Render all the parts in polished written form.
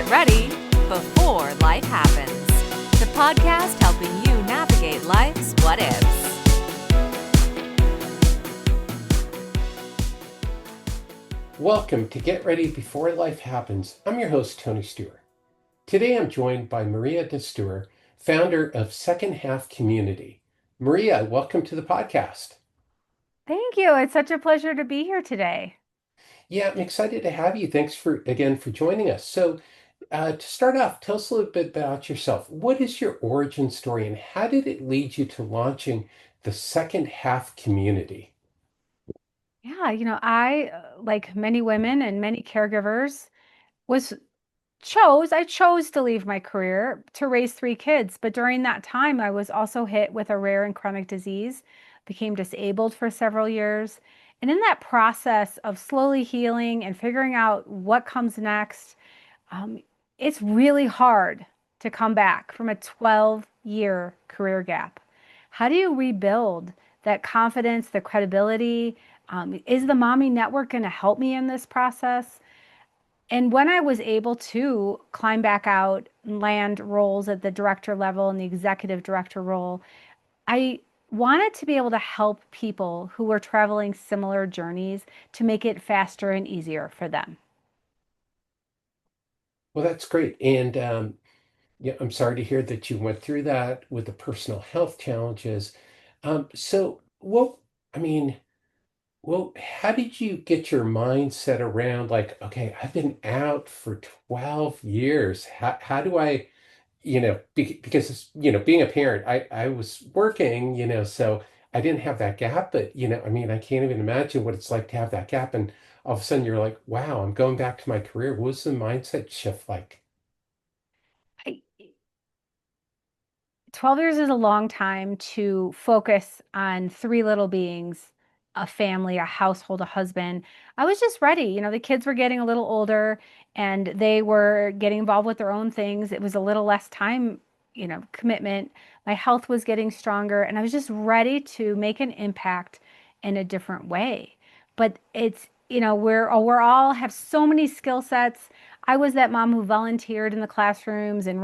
get ready before life happens. The podcast helping you navigate life's what ifs. Welcome to Get Ready Before Life Happens. I'm your host, Tony Stewart. Today I'm joined by Maria Dastur, founder of Second Half Community. Maria, welcome to the podcast. Thank you. It's such a pleasure to be here today. Yeah, I'm excited to have you. Thanks for joining us. To start off, tell us a little bit about yourself. What is your origin story and how did it lead you to launching the Second Half Community? I, like many women and many caregivers, was I chose to leave my career to raise three kids. But during that time, I was also hit with a rare and chronic disease, became disabled for several years. And in that process of slowly healing and figuring out what comes next, um, it's really hard to come back from a 12-year career gap. How do you rebuild that confidence, the credibility? Is the mommy network going to help me in this process? And when I was able to climb back out and land roles at the director level and the executive director role, I wanted to be able to help people who were traveling similar journeys to make it faster and easier for them. Well, that's great. And yeah, I'm sorry to hear that you went through that with the personal health challenges. I mean, how did you get your mindset around like, okay, I've been out for 12 years. How do I, because, being a parent, I was working, so I didn't have that gap, but, I can't even imagine what it's like to have that gap. And all of a sudden you're like, wow, I'm going back to my career. What was the mindset shift like? I, 12 years is a long time to focus on three little beings, a family, a household, a husband. I was just ready. The kids were getting a little older and they were getting involved with their own things. It was a little less time, commitment. My health was getting stronger and I was just ready to make an impact in a different way. But we're all have so many skill sets. I was that mom who volunteered in the classrooms and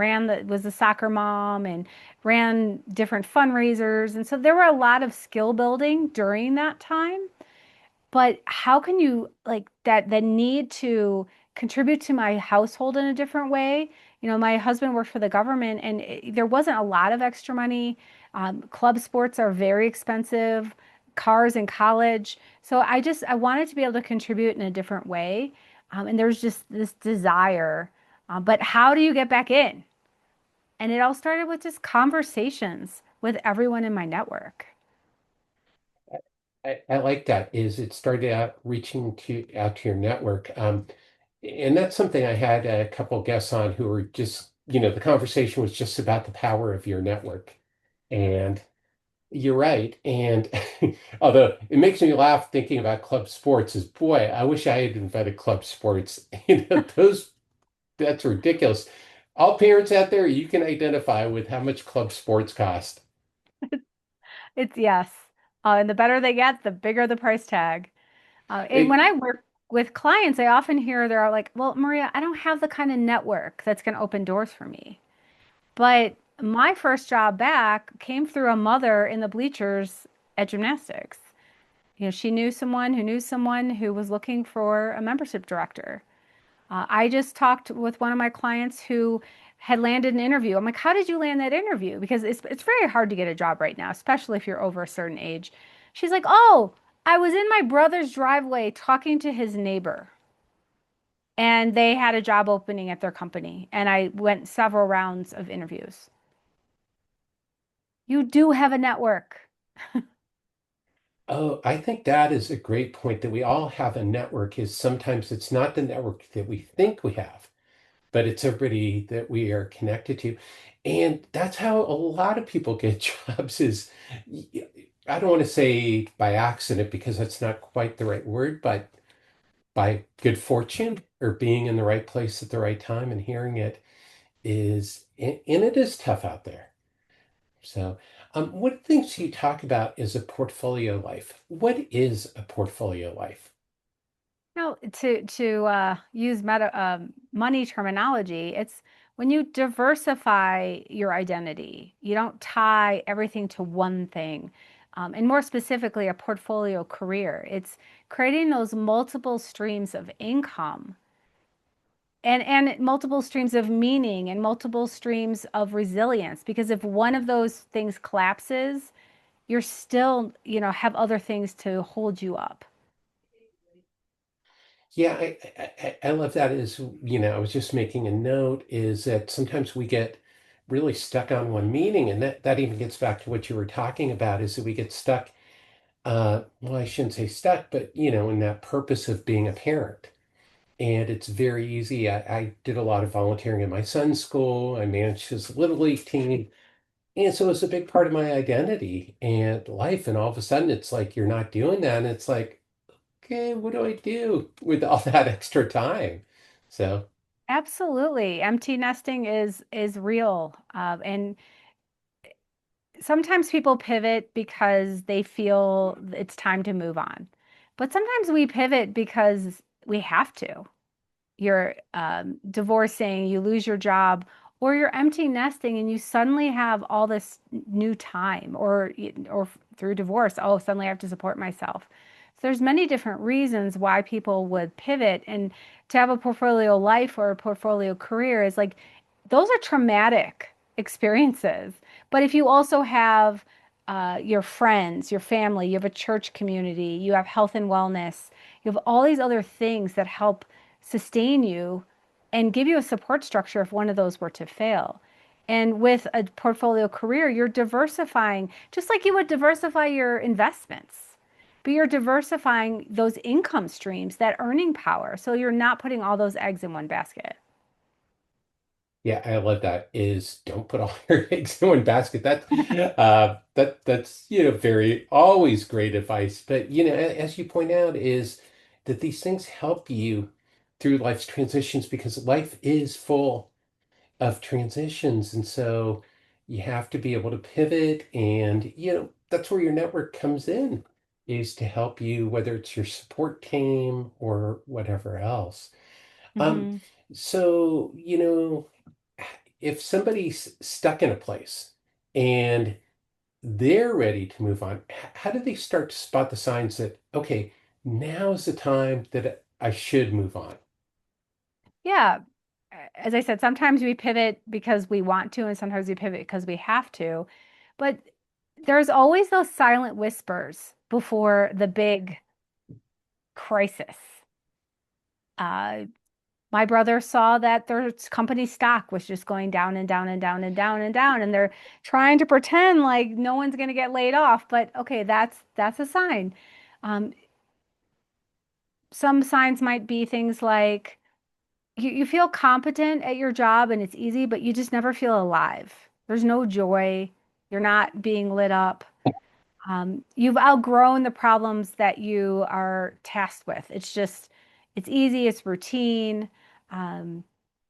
was the soccer mom and ran different fundraisers. And so there were a lot of skill building during that time. But how can you like that the need to contribute to my household in a different way? My husband worked for the government and there wasn't a lot of extra money. Club sports are very expensive, cars in college. So I wanted to be able to contribute in a different way. And there's just this desire. But how do you get back in? And it all started with just conversations with everyone in my network. I like that is it started out reaching out to your network. And that's something I had a couple of guests on who were just, the conversation was just about the power of your network. And you're right. And although it makes me laugh thinking about club sports is boy, I wish I had invented club sports. That's ridiculous. All parents out there, you can identify with how much club sports cost. It's yes. And the better they get, the bigger the price tag. And when It, I work with clients, I often hear they're like, well, Maria, I don't have the kind of network that's going to open doors for me. But my first job back came through a mother in the bleachers at gymnastics. She knew someone who was looking for a membership director. I just talked with one of my clients who had landed an interview. I'm like, how did you land that interview? Because it's very hard to get a job right now, especially if you're over a certain age. She's like, oh, I was in my brother's driveway talking to his neighbor, and they had a job opening at their company, and I went several rounds of interviews. You do have a network. oh, I think that is a great point that we all have a network is sometimes it's not the network that we think we have, but it's everybody that we are connected to. And that's how a lot of people get jobs is I don't want to say by accident because that's not quite the right word, but by good fortune or being in the right place at the right time and hearing it and it is tough out there. What things you talk about is a portfolio life? What is a portfolio life? To use money terminology, it's when you diversify your identity, you don't tie everything to one thing. And more specifically, a portfolio career. It's creating those multiple streams of income and multiple streams of meaning and multiple streams of resilience. Because if one of those things collapses, you're still, have other things to hold you up. Yeah, I love that. I was just making a note is that sometimes we get really stuck on one meaning, and that even gets back to what you were talking about, is that we get stuck, well, I shouldn't say stuck, but in that purpose of being a parent. And it's very easy. I did a lot of volunteering in my son's school. I managed his little league team. And so it's a big part of my identity and life. And all of a sudden, it's like you're not doing that. And it's like, okay, what do I do with all that extra time? So, Absolutely. Empty nesting is real. And sometimes people pivot because they feel it's time to move on. But sometimes we pivot because we have to. You're divorcing, you lose your job, or you're empty nesting and you suddenly have all this new time, or through divorce, oh, suddenly I have to support myself. So there's many different reasons why people would pivot, and to have a portfolio life or a portfolio career is like those are traumatic experiences. But if you also have your friends, your family, you have a church community, you have health and wellness, you have all these other things that help sustain you and give you a support structure if one of those were to fail. And with a portfolio career, you're diversifying just like you would diversify your investments, but you're diversifying those income streams, that earning power. So you're not putting all those eggs in one basket. yeah, I love that is don't put all your eggs in one basket. That's very always great advice. But as you point out, is that these things help you through life's transitions because life is full of transitions. And so you have to be able to pivot. And, that's where your network comes in, is to help you, whether it's your support team or whatever else. Um, Hmm. so, if somebody's stuck in a place and they're ready to move on, how do they start to spot the signs that, okay, now is the time that I should move on? Yeah. As I said, sometimes we pivot because we want to, and sometimes we pivot because we have to. But there's always those silent whispers before the big crisis. Uh, my brother saw that their company stock was just going down and down and down and down and down, and they're trying to pretend like no one's going to get laid off. But okay, that's a sign. Um, some signs might be things like you feel competent at your job and it's easy, but you just never feel alive. There's no joy. You're not being lit up. You've outgrown the problems that you are tasked with. It's easy, it's routine. Um,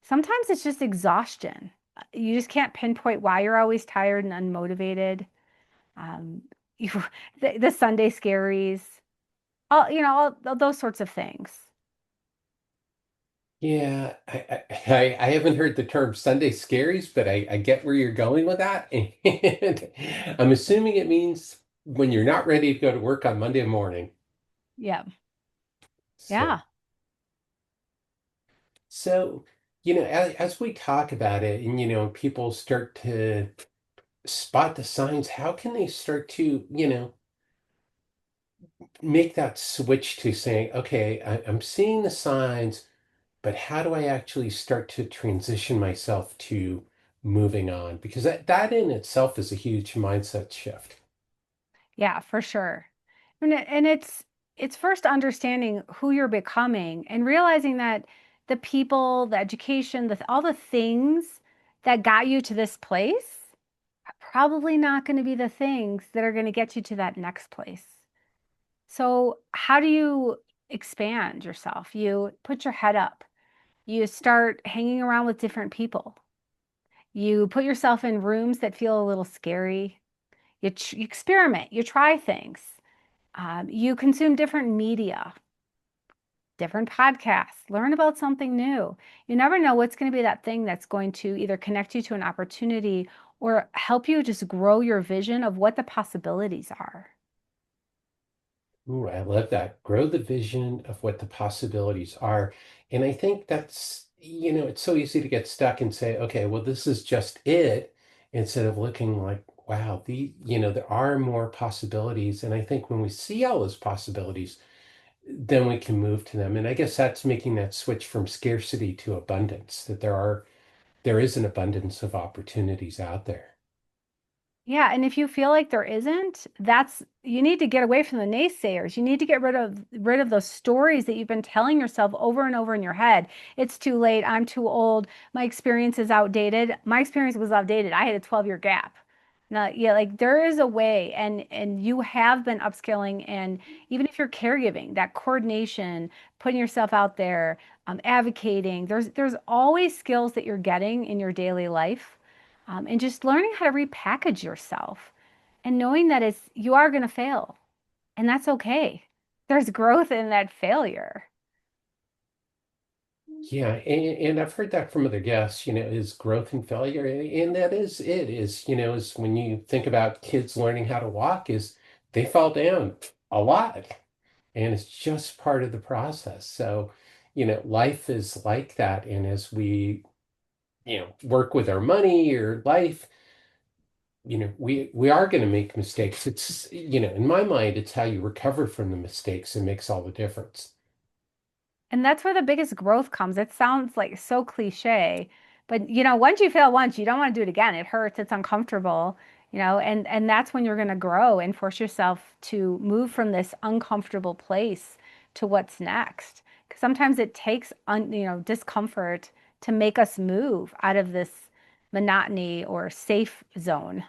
Sometimes it's just exhaustion. You just can't pinpoint why you're always tired and unmotivated. Um, you, the Sunday scaries, all those sorts of things. Yeah, I haven't heard the term Sunday scaries, but I get where you're going with that. And I'm assuming it means when you're not ready to go to work on Monday morning. Yeah. So, Yeah. so, as we talk about it and, people start to spot the signs, how can they start to, make that switch to saying, okay, I'm seeing the signs, but how do I actually start to transition myself to moving on? Because that in itself is a huge mindset shift. Yeah, for sure. And it's first understanding who you're becoming and realizing that the people, the education, all the things that got you to this place are probably not going to be the things that are going to get you to that next place. So, how do you expand yourself? You put your head up. You start hanging around with different people. You put yourself in rooms that feel a little scary. You experiment, you try things. You consume different media. different podcasts, learn about something new. You never know what's going to be that thing that's going to either connect you to an opportunity or help you just grow your vision of what the possibilities are. Ooh, I love that. Grow the vision of what the possibilities are. And I think that's, it's so easy to get stuck and say, okay, well, this is just it, instead of looking like, wow, there are more possibilities. And I think when we see all those possibilities, then we can move to them. And I guess that's making that switch from scarcity to abundance, that there is an abundance of opportunities out there. Yeah, and if you feel like there isn't, that's you need to get away from the naysayers. You need to get rid of those stories that you've been telling yourself over and over in your head. It's too late. I'm too old. My experience is outdated. My experience was outdated. I had a 12-year gap. Now, yeah, like there is a way, and you have been upskilling, and even if you're caregiving, that coordination, putting yourself out there, advocating, there's always skills that you're getting in your daily life, and just learning how to repackage yourself and knowing that you are going to fail, and that's okay. There's growth in that failure. Yeah, and I've heard that from other guests, is growth and failure. And that is it is, is when you think about kids learning how to walk, is they fall down a lot. And it's just part of the process. So, life is like that. And as we, work with our money or life, we are going to make mistakes. It's, in my mind, it's how you recover from the mistakes that makes all the difference. And that's where the biggest growth comes. It sounds like so cliche, but once you fail once, you don't want to do it again. It hurts, it's uncomfortable, and that's when you're going to grow and force yourself to move from this uncomfortable place to what's next. Because sometimes it takes discomfort to make us move out of this monotony or safe zone.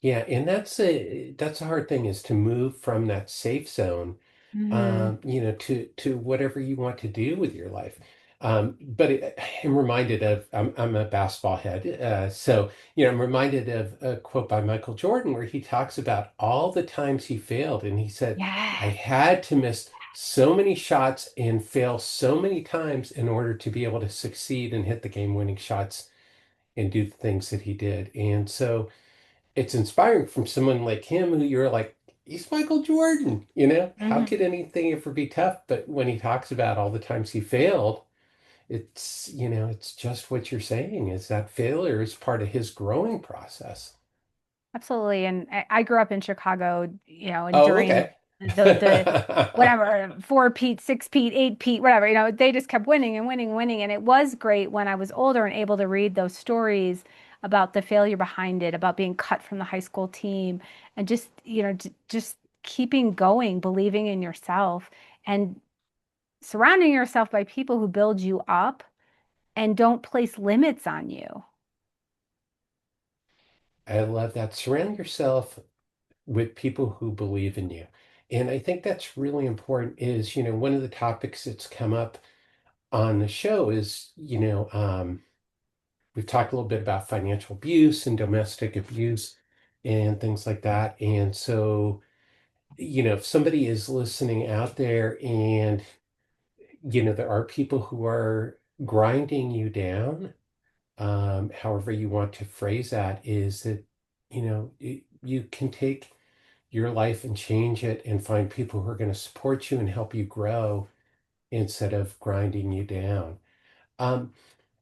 Yeah, and that's a hard thing, is to move from that safe zone, Hmm. to whatever you want to do with your life. But I'm reminded of, I'm a basketball head, so I'm reminded of a quote by Michael Jordan where he talks about all the times he failed, and he said, "I Yes. had to miss so many shots and fail so many times in order to be able to succeed and hit the game-winning shots and do the things that he did." And so it's inspiring from someone like him, who you're like, he's Michael Jordan, how Mhm. could anything ever be tough? But when he talks about all the times he failed, it's just what you're saying, is that failure is part of his growing process. Absolutely. And I grew up in Chicago, and Oh, during okay. the whatever, four-peat, six-peat, eight-peat, whatever, they just kept winning and winning and winning. And it was great when I was older and able to read those stories about the failure behind it, about being cut from the high school team, and just, just keeping going, believing in yourself, and surrounding yourself by people who build you up and don't place limits on you. I love that. Surround yourself with people who believe in you. And I think that's really important, is, one of the topics that's come up on the show is, we've talked a little bit about financial abuse and domestic abuse and things like that. And so, if somebody is listening out there and, there are people who are grinding you down, however you want to phrase that, is that, you can take your life and change it and find people who are going to support you and help you grow instead of grinding you down. Um,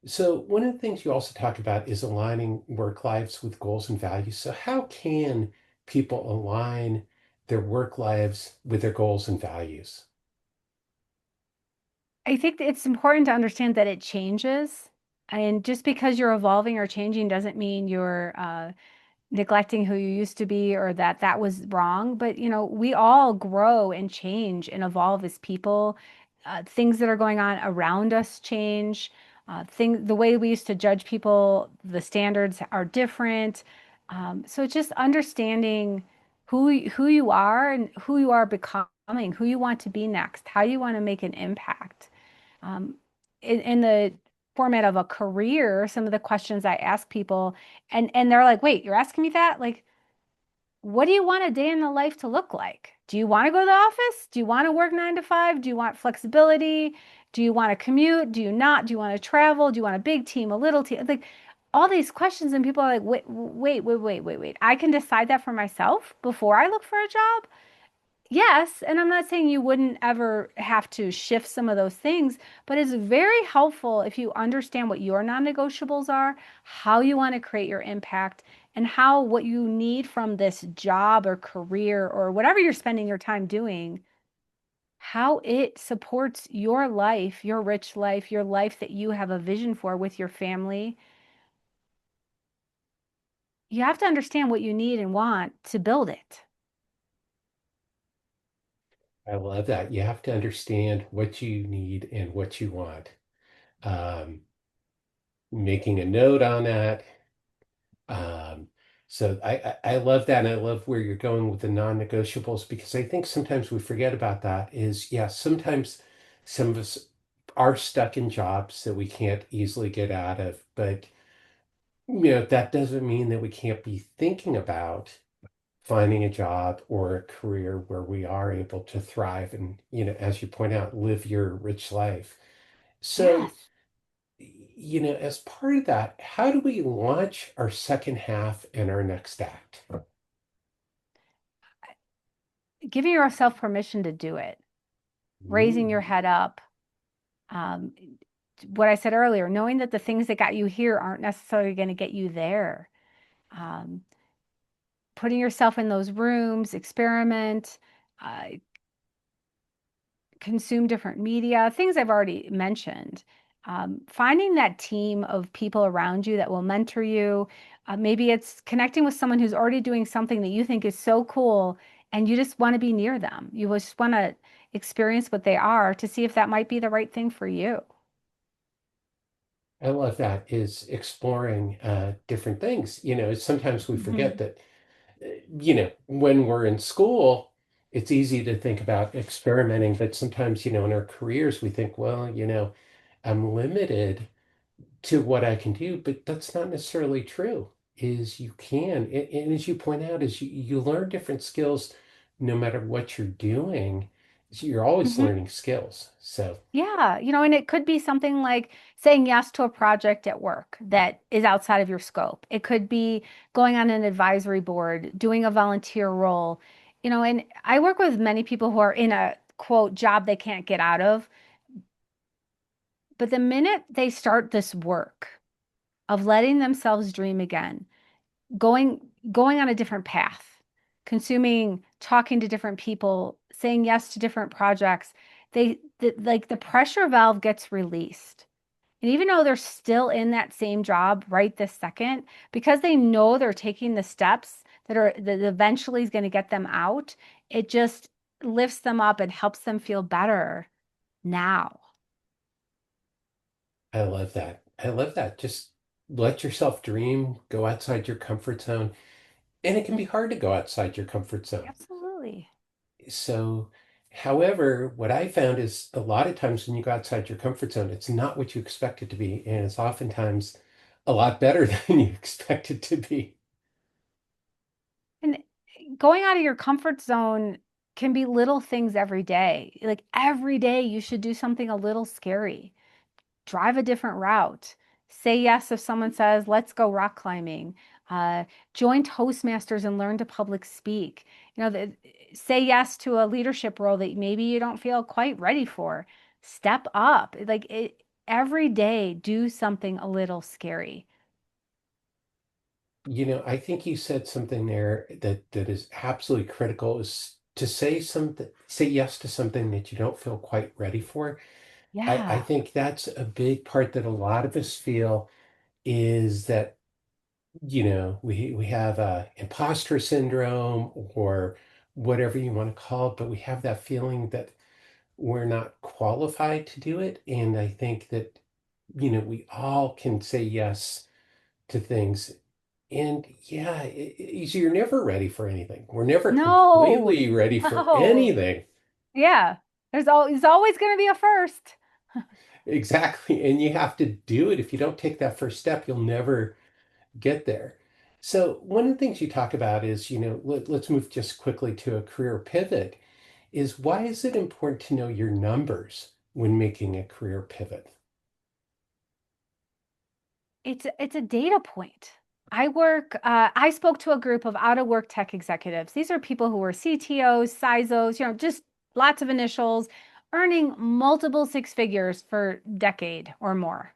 So one of the things you also talk about is aligning work lives with goals and values. So how can people align their work lives with their goals and values? I think that it's important to understand that it changes. And just because you're evolving or changing doesn't mean you're neglecting who you used to be or that that was wrong. But, we all grow and change and evolve as people. Things that are going on around us change. The way we used to judge people, the standards are different. So it's just understanding who you are and who you are becoming, who you want to be next, how you want to make an impact. Um, in the format of a career, some of the questions I ask people, and they're like, "Wait, you're asking me that? Like, what do you want a day in the life to look like? Do you want to go to the office? Do you want to work 9 to 5? Do you want flexibility? Do you want to commute? Do you not? Do you want to travel? Do you want a big team, a little team? Like all these questions, and people are like, wait. I can decide that for myself before I look for a job. Yes, and I'm not saying you wouldn't ever have to shift some of those things, but it's very helpful if you understand what your non-negotiables are, how you want to create your impact, and how what you need from this job or career or whatever you're spending your time doing, how it supports your life, your rich life, your life that you have a vision for with your family. You have to understand what you need and want to build it. I love that. You have to understand what you need and what you want. Um, Making a note on that. Um, so I love that. And I love where you're going with the non-negotiables because I think sometimes we forget about that is, yeah, sometimes some of us are stuck in jobs that we can't easily get out of, but that doesn't mean that we can't be thinking about finding a job or a career where we are able to thrive and, as you point out, live your rich life. So, Yes. as part of that, how do we launch our second half and our next act? Giving yourself permission to do it, raising your Ooh, head up. Um, what I said earlier, knowing that the things that got you here aren't necessarily going to get you there. Um, Putting yourself in those rooms, experiment, uh, consume different media, things I've already mentioned. Finding that team of people around you that will mentor you. Maybe it's connecting with someone who's already doing something that you think is so cool and you just want to be near them. You just want to experience what they are to see if that might be the right thing for you. I love that is exploring different things. Sometimes we forget Mhm. that, when we're in school, it's easy to think about experimenting, but sometimes, in our careers, we think, well, I'm limited to what I can do, but that's not necessarily true. Is you can, and as you point out, is you learn different skills no matter what you're doing. So you're always Mhm. learning skills. So Yeah, and it could be something like saying yes to a project at work that is outside of your scope. It could be going on an advisory board, doing a volunteer role. And I work with many people who are in a quote job they can't get out of, but the minute they start this work of letting themselves dream again, going going on a different path, consuming, talking to different people, saying yes to different projects, like the pressure valve gets released. And even though they're still in that same job right this second, because they know they're taking the steps that eventually is going to get them out, it just lifts them up and helps them feel better now. I love that. I love that. Just let yourself dream, go outside your comfort zone. And it can be hard to go outside your comfort zone. Absolutely. So, however, what I found is a lot of times when you go outside your comfort zone, it's not what you expect it to be. And it's oftentimes a lot better than you expect it to be. And going out of your comfort zone can be little things every day. Like every day, you should do something a little scary. Drive a different route. Say yes if someone says, let's go rock climbing. Uh, Join Toastmasters and learn to public speak. Say yes to a leadership role that maybe you don't feel quite ready for. Step up. Every day, do something a little scary. I think you said something there that is absolutely critical is to say yes to something that you don't feel quite ready for. I Yeah. think that's a big part that a lot of us feel is that, we have imposter syndrome or whatever you want to call it, but we have that feeling that we're not qualified to do it. And I think that, we all can say yes to things. And yeah, you're never ready for anything. We're never No, completely ready for no. anything. Yeah. There's always going to be a first. Exactly. And you have to do it. If you don't take that first step, you'll never get there. So one of the things you talk about is, let's move just quickly to a career pivot, is why is it important to know your numbers when making a career pivot? It's a data point. I spoke to a group of out of work tech executives. These are people who were CTOs, CISOs, just lots of initials, earning multiple six figures for decade or more.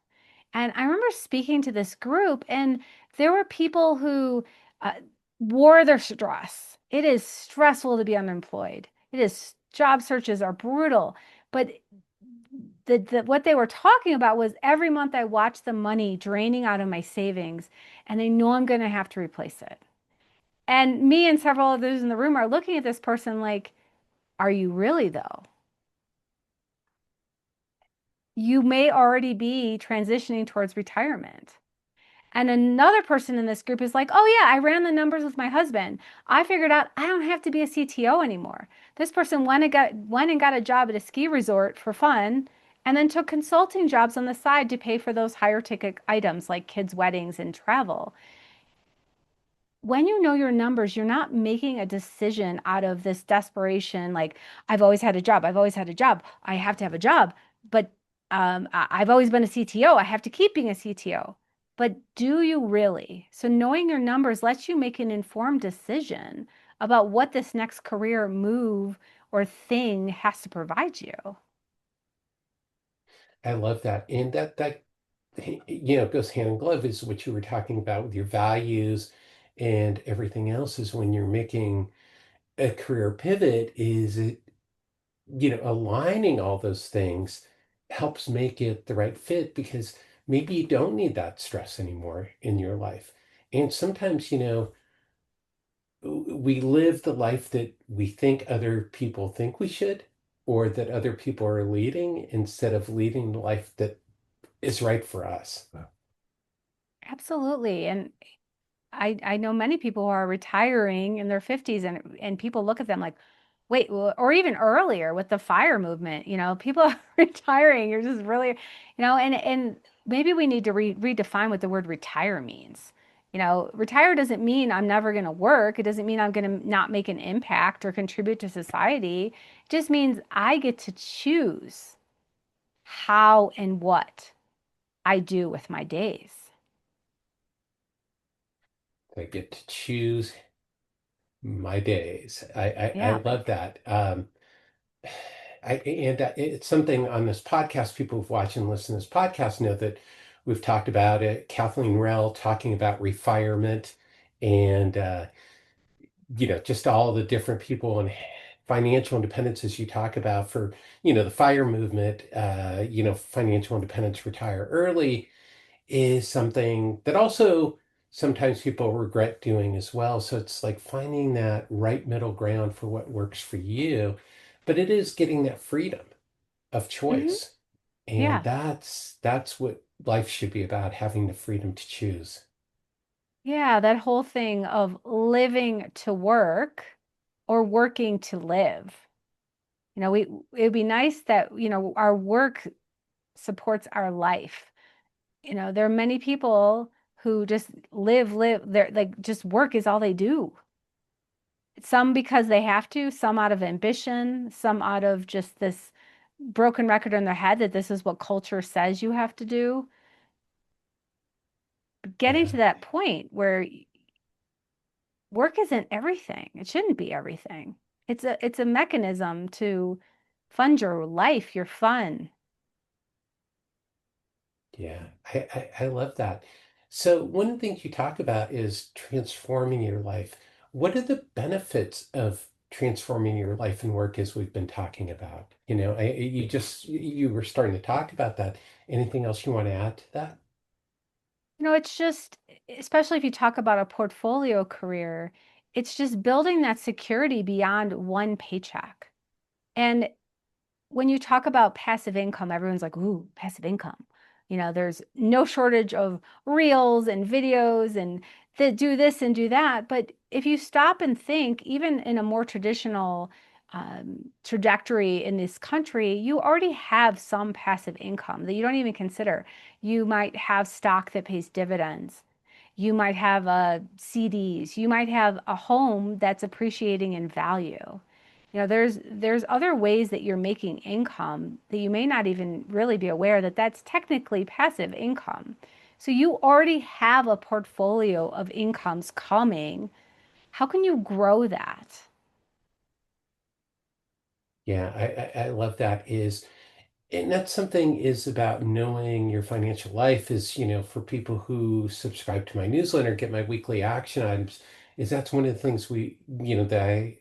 And I remember speaking to this group, and there were people who uh, wore their stress. It is stressful to be unemployed. It is job searches are brutal, but what they were talking about was every month I watch the money draining out of my savings, and I know I'm going to have to replace it. And me and several others in the room are looking at this person like, are you really though? You may already be transitioning towards retirement. And another person in this group is like, oh, yeah, I ran the numbers with my husband. I figured out I don't have to be a CTO anymore. This person went and got a job at a ski resort for fun and then took consulting jobs on the side to pay for those higher ticket items like kids' weddings and travel. When you know your numbers, you're not making a decision out of this desperation, like, I've always had a job. I've always had a job. I have to have a job. But I've always been a CTO. I have to keep being a CTO. But do you really? So knowing your numbers lets you make an informed decision about what this next career move or thing has to provide you. I love that. And that goes hand in glove is what you were talking about with your values and everything else is when you're making a career pivot, is it, aligning all those things helps make it the right fit because maybe you don't need that stress anymore in your life. And sometimes, we live the life that we think other people think we should, or that other people are leading instead of leading the life that is right for us. Absolutely. And I know many people who are retiring in their 50s, and people look at them like, wait, or even earlier with the fire movement, people are retiring. You're just really, and maybe we need to redefine what the word retire means. Retire doesn't mean I'm never going to work. It doesn't mean I'm going to not make an impact or contribute to society. It just means I get to choose how and what I do with my days. I get to choose my days. I Yeah. love that. It's something on this podcast, people who've watched and listened to this podcast know that we've talked about it. Kathleen Rell talking about refirement and, just all the different people and financial independence as you talk about for, the fire movement, financial independence, retire early is something that also sometimes people regret doing as well. So it's like finding that right middle ground for what works for you, but it is getting that freedom of Hmm. choice. And Yeah. that's what life should be about, having the freedom to choose. Yeah, that whole thing of living to work or working to live. It'd be nice that, our work supports our life. There are many people who just live, they're like just work is all they do. Some because they have to, some out of ambition, some out of just this broken record in their head that this is what culture says you have to do. But getting Yeah. to that point where work isn't everything. It shouldn't be everything. It's a mechanism to fund your life, your fun. Yeah, I love that. So one of the things you talk about is transforming your life. What are the benefits of transforming your life and work as we've been talking about? You were starting to talk about that. Anything else you want to add to that? It's just, especially if you talk about a portfolio career, it's just building that security beyond one paycheck. And when you talk about passive income, everyone's like, ooh, passive income. There's no shortage of reels and videos and that do this and do that. But if you stop and think, even in a more traditional trajectory in this country, you already have some passive income that you don't even consider. You might have stock that pays dividends. You might have CDs. You might have a home that's appreciating in value. There's other ways that you're making income that you may not even really be aware that that's technically passive income. So you already have a portfolio of incomes coming. How can you grow that? Yeah, I love that is, and that's something is about knowing your financial life is, for people who subscribe to my newsletter, get my weekly action items, is that's one of the things that I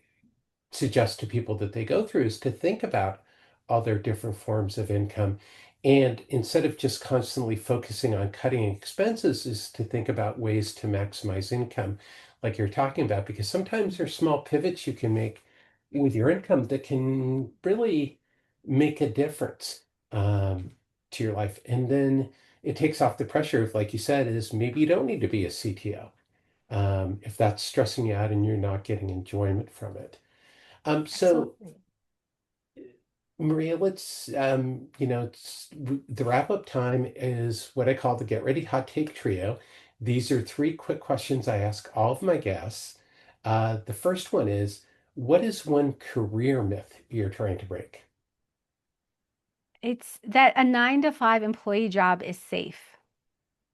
suggest to people that they go through is to think about all their different forms of income. And instead of just constantly focusing on cutting expenses, is to think about ways to maximize income, like you're talking about, because sometimes there's small pivots you can make with your income that can really make a difference to your life. And then it takes off the pressure of, like you said, is maybe you don't need to be a CTO if that's stressing you out and you're not getting enjoyment from it. So Absolutely. Maria, let's, the wrap up time is what I call the Get Ready Hot Take Trio. These are three quick questions I ask all of my guests. The first one is, what is one career myth you're trying to break? It's that a 9 to 5 employee job is safe.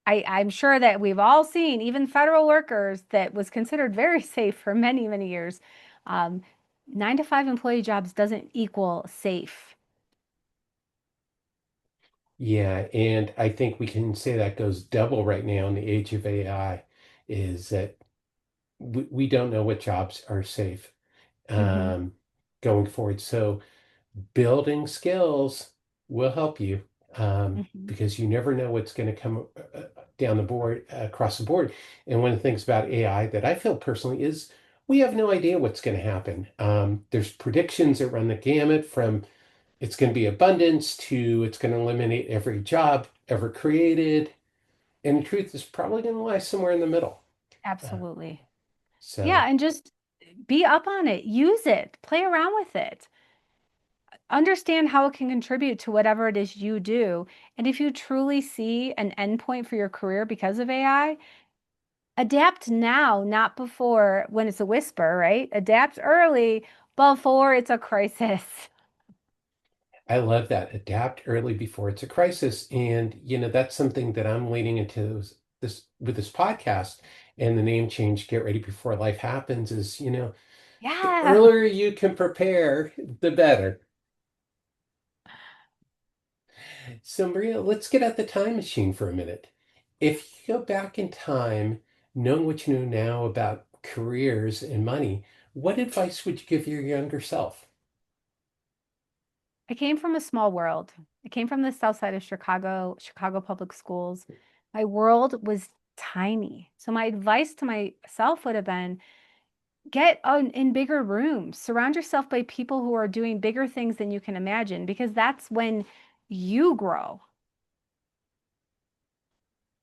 I'm sure that we've all seen, even federal workers, that was considered very safe for many, many years. Um, 9 to 5 employee jobs doesn't equal safe. Yeah, and I think we can say that goes double right now in the age of AI, is that we don't know what jobs are safe Hmm. um, going forward. So building skills will help you Hmm. because you never know what's going to come down the board, across the board. And one of the things about AI that I feel personally is we have no idea what's going to happen. There's predictions that run the gamut from it's going to be abundance to it's going to eliminate every job ever created. And the truth is probably going to lie somewhere in the middle. Uh, Absolutely. so Yeah, and just be up on it, use it, play around with it, understand how it can contribute to whatever it is you do. And if you truly see an endpoint for your career because of AI, adapt now, not before when it's a whisper, right? Adapt early before it's a crisis. I love that. Adapt early before it's a crisis. And, that's something that I'm leaning into this with this podcast and the name change, Get Ready Before Life Happens, is, the Yeah. earlier you can prepare, the better. So, Maria, let's get out the time machine for a minute. If you go back in time, knowing what you know now about careers and money, what advice would you give your younger self? I came from a small world. I came from the south side of Chicago, Chicago public schools. My world was tiny. So my advice to myself would have been get in bigger rooms, surround yourself by people who are doing bigger things than you can imagine, because that's when you grow.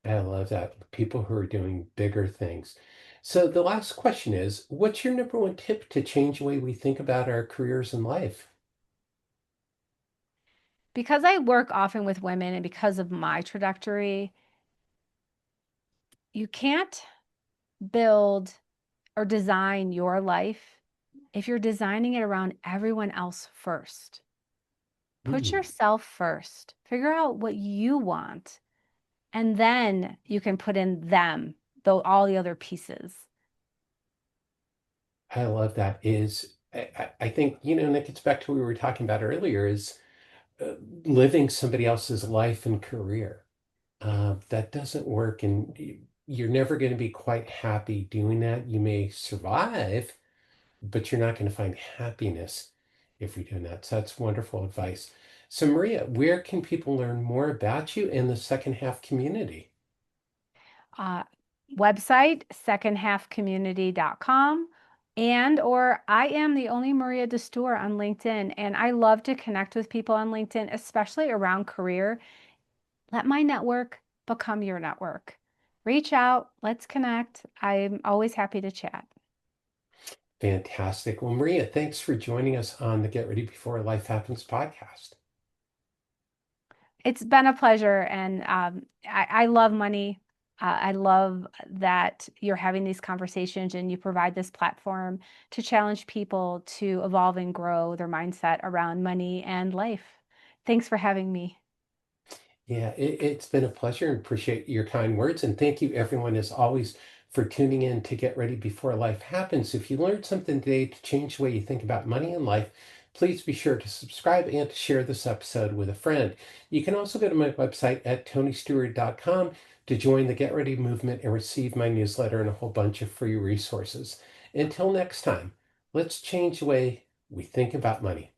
I love that. People who are doing bigger things. So the last question is, what's your number one tip to change the way we think about our careers in life? Because I work often with women and because of my trajectory, you can't build or design your life if you're designing it around everyone else first. Put Hmm, yourself first. Figure out what you want, and then you can put in them, though all the other pieces. I love that. I think, and it gets back to what we were talking about earlier, is uh, living somebody else's life and career. That doesn't work, and you're never going to be quite happy doing that. You may survive, but you're not going to find happiness if you're doing that. So that's wonderful advice. So, Maria, where can people learn more about you and the second half community? Uh, Website, secondhalfcommunity.com. And or I am the only Maria Dastur on LinkedIn. And I love to connect with people on LinkedIn, especially around career. Let my network become your network. Reach out, let's connect. I'm always happy to chat. Fantastic. Well, Maria, thanks for joining us on the Get Ready Before Life Happens podcast. It's been a pleasure. And I love money. I love that you're having these conversations and you provide this platform to challenge people to evolve and grow their mindset around money and life. Thanks for having me. Yeah, it's been a pleasure and appreciate your kind words. And thank you, everyone, as always, for tuning in to Get Ready Before Life Happens. If you learned something today to change the way you think about money and life, please be sure to subscribe and to share this episode with a friend. You can also go to my website at tonystewart.com to join the Get Ready movement and receive my newsletter and a whole bunch of free resources. Until next time, let's change the way we think about money.